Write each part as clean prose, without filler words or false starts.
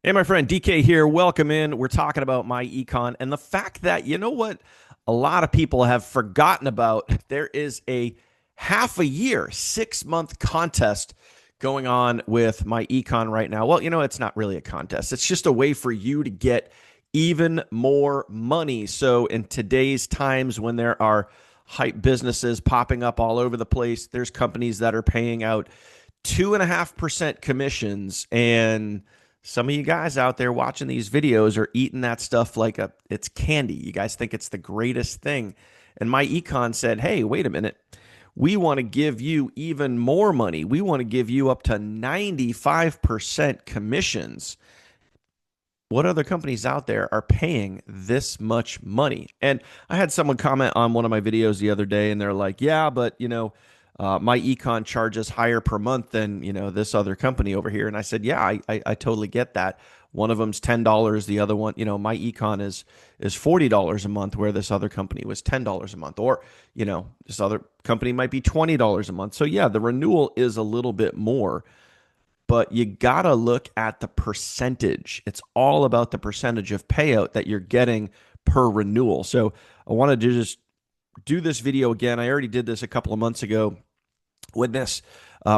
Hey, my friend DK here. Welcome in. We're talking about myEcon and the fact that, you know what, a lot of people have forgotten about. There is a half a year, 6 month contest going on with myEcon right now. Well, it's not really a contest, it's just a way for you to get even more money. So, in today's times when there are hype businesses popping up all over the place, there's companies that are paying out 2.5% commissions, and some of you guys out there watching these videos are eating that stuff like it's candy. You guys think it's the greatest thing. And myEcon said, hey, wait a minute. We want to give you even more money. We want to give you up to 95% commissions. What other companies out there are paying this much money? And I had someone comment on one of my videos the other day, and they're like, yeah, but myEcon charges higher per month than this other company over here. And I said, yeah, I totally get that. One of them's $10. The other one, myEcon is $40 a month, where this other company was $10 a month, or this other company might be $20 a month. So yeah, the renewal is a little bit more, but you gotta look at the percentage. It's all about the percentage of payout that you're getting per renewal. So I wanted to just do this video again. I already did this a couple of months ago when this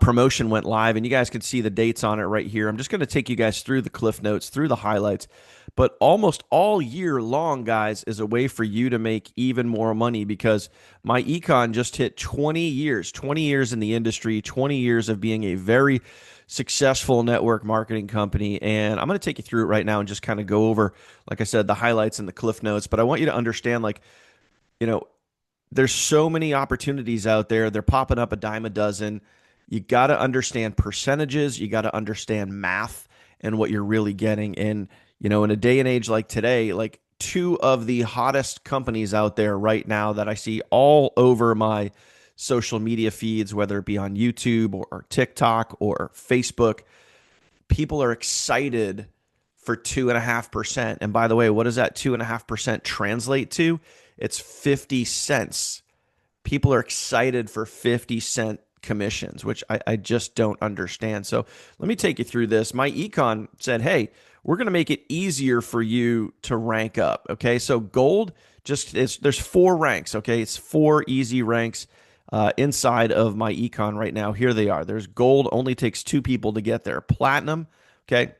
promotion went live, and you guys can see the dates on it right here. I'm just going to take you guys through the cliff notes, through the highlights. But almost all year long, guys, is a way for you to make even more money, because myEcon just hit 20 years in the industry, 20 years of being a very successful network marketing company. And I'm going to take you through it right now and just kind of go over, like I said, the highlights and the cliff notes. But I want you to understand, there's so many opportunities out there. They're popping up a dime a dozen. You got to understand percentages. You got to understand math and what you're really getting. And, in a day and age like today, like two of the hottest companies out there right now that I see all over my social media feeds, whether it be on YouTube or TikTok or Facebook, people are excited for 2.5%. And by the way, what does that 2.5% translate to? It's 50 cents. People are excited for 50-cent commissions, which I just don't understand. So let me take you through this. myEcon said, hey, we're going to make it easier for you to rank up. Okay. So gold, there's 4 ranks. Okay. It's 4 easy ranks inside of myEcon right now. Here they are. There's gold, only takes 2 people to get there. Platinum, okay,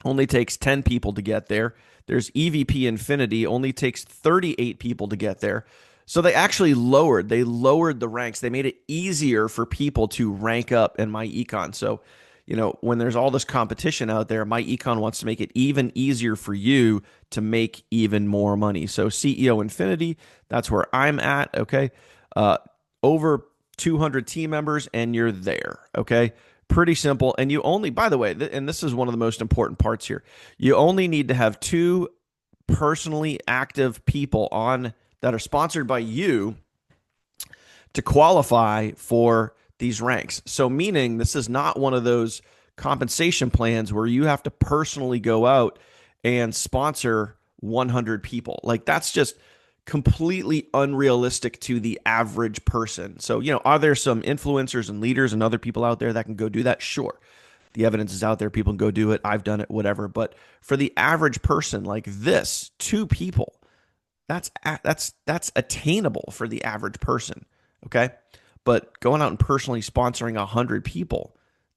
only takes 10 people to get there. There's EVP Infinity, only takes 38 people to get there. So they actually lowered the ranks. They made it easier for people to rank up in myEcon. So, when there's all this competition out there, myEcon wants to make it even easier for you to make even more money. So CEO Infinity, that's where I'm at, okay? Over 200 team members, and you're there, okay? Pretty simple. And you only, by the way, and this is one of the most important parts here, you only need to have 2 personally active people on that are sponsored by you to qualify for these ranks. So meaning this is not one of those compensation plans where you have to personally go out and sponsor 100 people. Like, that's just completely unrealistic to the average person. So, are there some influencers and leaders and other people out there that can go do that? Sure. The evidence is out there. People can go do it. I've done it, whatever. But for the average person like this, 2 people, that's attainable for the average person. Okay. But going out and personally sponsoring 100 people,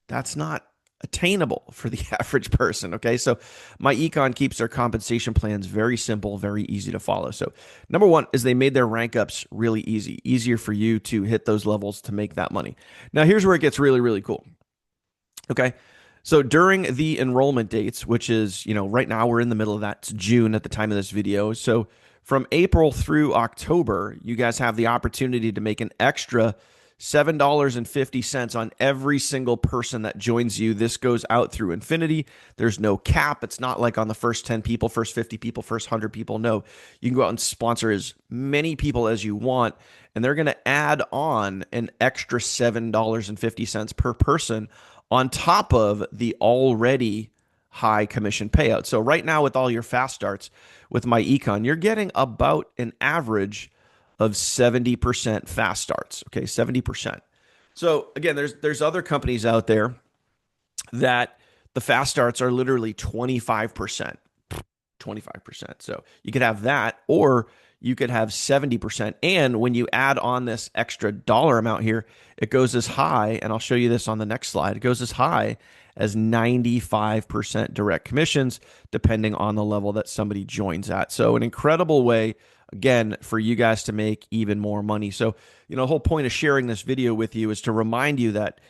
that's not attainable for the average person. Okay. So myEcon keeps their compensation plans very simple, very easy to follow. So number 1 is they made their rank ups really easy, easier for you to hit those levels to make that money. Now here's where it gets really, really cool. Okay. So during the enrollment dates, which is, right now we're in the middle of that, it's June at the time of this video. So from April through October, you guys have the opportunity to make an extra $7.50 on every single person that joins you. This goes out through infinity. There's no cap. It's not like on the first 10 people, first 50 people, first 100 people. No, you can go out and sponsor as many people as you want, and they're going to add on an extra $7.50 per person on top of the already high commission payout. So right now, with all your fast starts with myEcon, you're getting about an average of 70% fast starts. Okay, 70%. So again, there's other companies out there that The fast starts are literally 25%. 25%. So you could have that, or you could have 70%. And when you add on this extra dollar amount here, it goes as high, and I'll show you this on the next slide. It goes as high as 95% direct commissions, depending on the level that somebody joins at. So an incredible way, again, for you guys to make even more money. So, the whole point of sharing this video with you is to remind you that,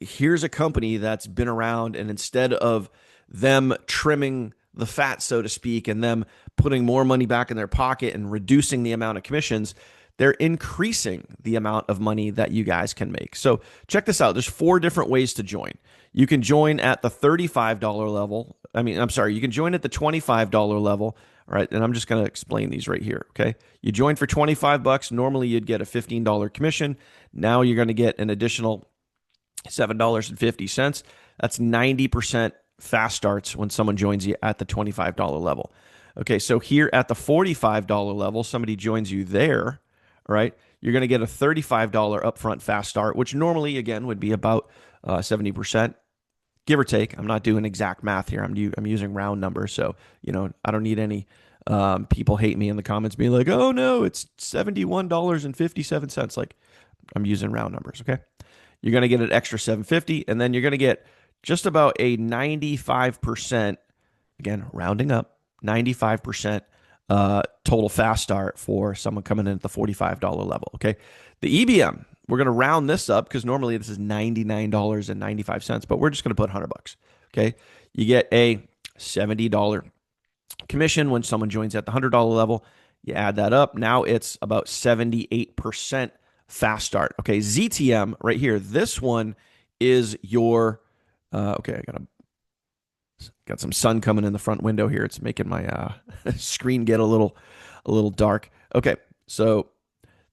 here's a company that's been around, and instead of them trimming the fat, so to speak, and them putting more money back in their pocket and reducing the amount of commissions, they're increasing the amount of money that you guys can make. So check this out. There's 4 different ways to join. You can join at the $35 level. You can join at the $25 level. All right. And I'm just going to explain these right here. Okay. You join for $25. Normally you'd get a $15 commission. Now you're going to get an additional $7.50. That's 90% fast starts when someone joins you at the $25 level. Okay, so here at the $45 level, somebody joins you there, all right? You're going to get a $35 upfront fast start, which normally, again, would be about 70%, give or take. I'm not doing exact math here. I'm using round numbers, so, I don't need any people hate me in the comments being like, oh, no, it's $71.57. Like, I'm using round numbers, okay? You're going to get an extra $7.50, and then you're going to get just about a 95%, again, rounding up, 95% total fast start for someone coming in at the $45 level, okay? The EBM, we're going to round this up because normally this is $99.95, but we're just going to put $100, okay? You get a $70 commission when someone joins at the $100 level. You add that up. Now it's about 78% fast start, okay? ZTM right here, this one is your... okay, I got some sun coming in the front window here. It's making my screen get a little dark. Okay, so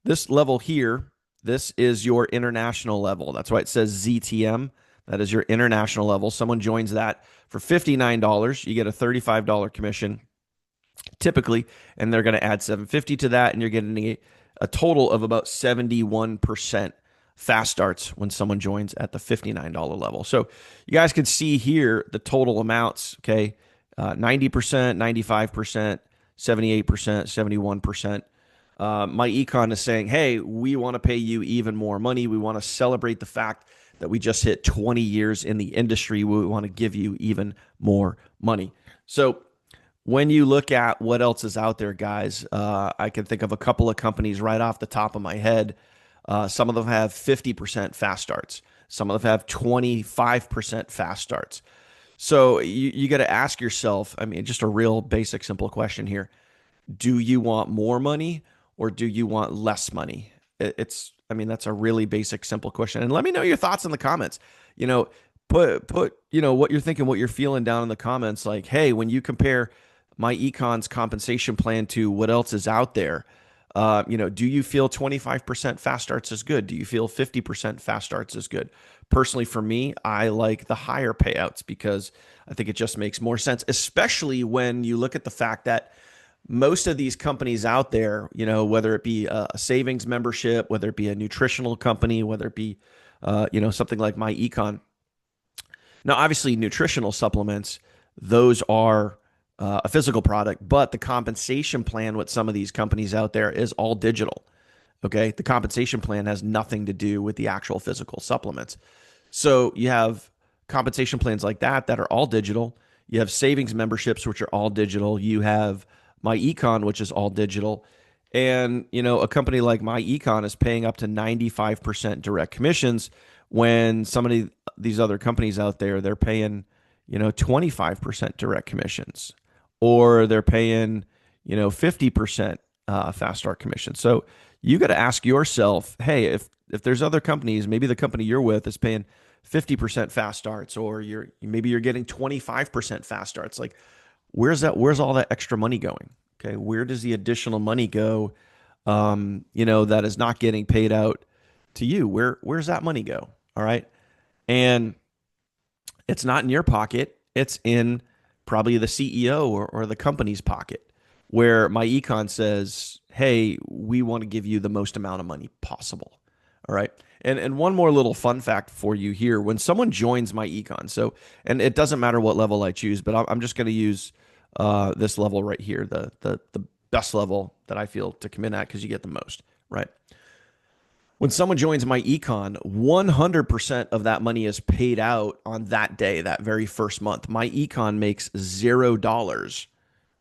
this level here, this is your international level. That's why it says ZTM. That is your international level. Someone joins that for $59. You get a $35 commission typically, and they're going to add $7.50 to that, and you're getting a total of about 71% fast starts when someone joins at the $59 level. So you guys can see here the total amounts, okay? 90%, 95%, 78%, 71%. myEcon is saying, hey, we want to pay you even more money. We want to celebrate the fact that we just hit 20 years in the industry. We want to give you even more money. So when you look at what else is out there, guys, I can think of a couple of companies right off the top of my head. Some of them have 50% fast starts. Some of them have 25% fast starts. So you got to ask yourself, just a real basic, simple question here. Do you want more money or do you want less money? That's a really basic, simple question. And let me know your thoughts in the comments. Put what you're thinking, what you're feeling down in the comments. Like, hey, when you compare myEcon's compensation plan to what else is out there, do you feel 25% fast starts is good? Do you feel 50% fast starts is good? Personally, for me, I like the higher payouts because I think it just makes more sense, especially when you look at the fact that most of these companies out there, whether it be a savings membership, whether it be a nutritional company, whether it be, something like myEcon. Now, obviously, nutritional supplements, those are a physical product, but the compensation plan with some of these companies out there is all digital. Okay. The compensation plan has nothing to do with the actual physical supplements. So you have compensation plans like that are all digital. You have savings memberships, which are all digital. You have myEcon, which is all digital. And, a company like myEcon is paying up to 95% direct commissions when some of these other companies out there, they're paying, 25% direct commissions. Or they're paying, 50% fast start commission. So you got to ask yourself, hey, if there's other companies, maybe the company you're with is paying 50% fast starts, or maybe you're getting 25% fast starts. Like, where's all that extra money going? Okay, where does the additional money go? That is not getting paid out to you. Where's that money go? All right, and it's not in your pocket. It's in probably the CEO or the company's pocket, where myEcon says, hey, we want to give you the most amount of money possible. All right. And one more little fun fact for you here: when someone joins myEcon, so and it doesn't matter what level I choose, but I'm just going to use this level right here, the best level that I feel to come in at because you get the most, right? When someone joins myEcon, 100% of that money is paid out on that day, that very first month. MyEcon makes $0,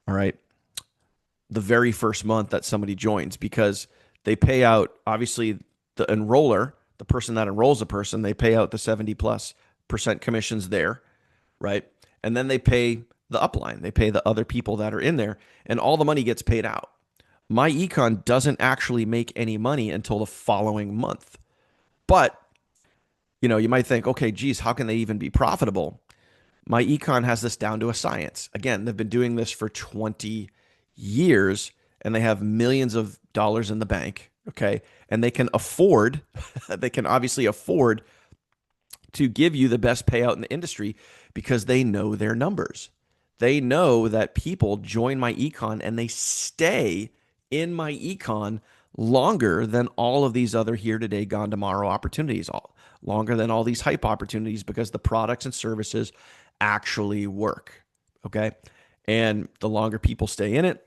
all right, the very first month that somebody joins because they pay out, obviously, the enroller, the person that enrolls a person, they pay out the 70+% commissions there, right? And then they pay the upline, they pay the other people that are in there, and all the money gets paid out. MyEcon doesn't actually make any money until the following month. But, you might think, okay, geez, how can they even be profitable? MyEcon has this down to a science. Again, they've been doing this for 20 years and they have millions of dollars in the bank. Okay. And they can afford, they can obviously afford to give you the best payout in the industry because they know their numbers. They know that people join myEcon and they stay in myEcon longer than all of these other here today, gone tomorrow opportunities, longer than all these hype opportunities because the products and services actually work. Okay. And the longer people stay in it,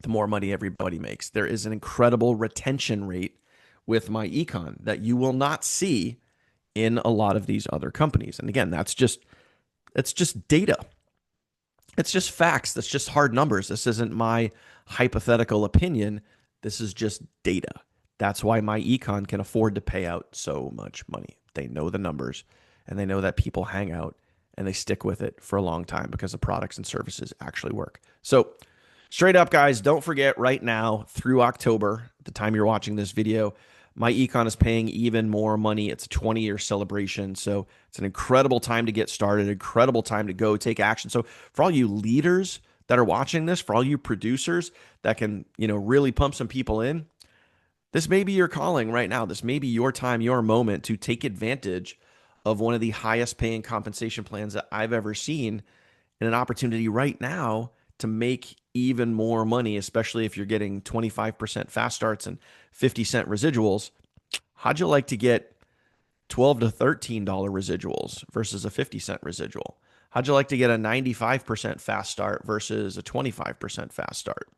the more money everybody makes. There is an incredible retention rate with myEcon that you will not see in a lot of these other companies. And again, it's just data. It's just facts. That's just hard numbers. This isn't my hypothetical opinion. This is just data. That's why myEcon can afford to pay out so much money. They know the numbers and they know that people hang out and they stick with it for a long time because the products and services actually work. So straight up, guys, don't forget right now through October, at the time you're watching this video, myEcon is paying even more money. It's a 20-year celebration. So it's an incredible time to get started, incredible time to go take action. So for all you leaders that are watching this, for all you producers that can, really pump some people in, this may be your calling right now. This may be your time, your moment to take advantage of one of the highest paying compensation plans that I've ever seen, and an opportunity right now to make even more money, especially if you're getting 25% fast starts and 50-cent residuals. How'd you like to get $12 to $13 residuals versus a 50-cent residual? How'd you like to get a 95% fast start versus a 25% fast start?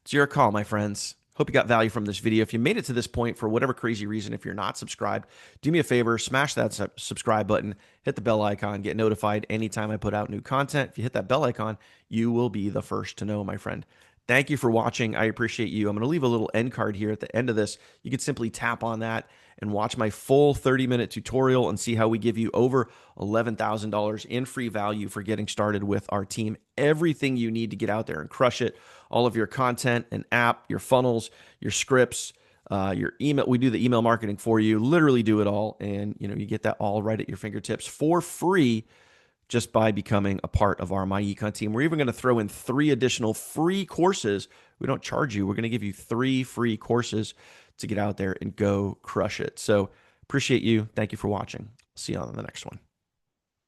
It's your call, my friends. Hope you got value from this video. If you made it to this point for whatever crazy reason, if you're not subscribed, do me a favor, smash that subscribe button, hit the bell icon, get notified anytime I put out new content. If you hit that bell icon, you will be the first to know, my friend. Thank you for watching. I appreciate you. I'm going to leave a little end card here at the end of this. You can simply tap on that and watch my full 30-minute tutorial and see how we give you over $11,000 in free value for getting started with our team. Everything you need to get out there and crush it. All of your content and app, your funnels, your scripts, your email. We do the email marketing for you. Literally do it all. And you get that all right at your fingertips for free just by becoming a part of our myEcon team. We're even going to throw in 3 additional free courses. We don't charge you. We're going to give you 3 free courses to get out there and go crush it. So appreciate you. Thank you for watching. See you on the next one.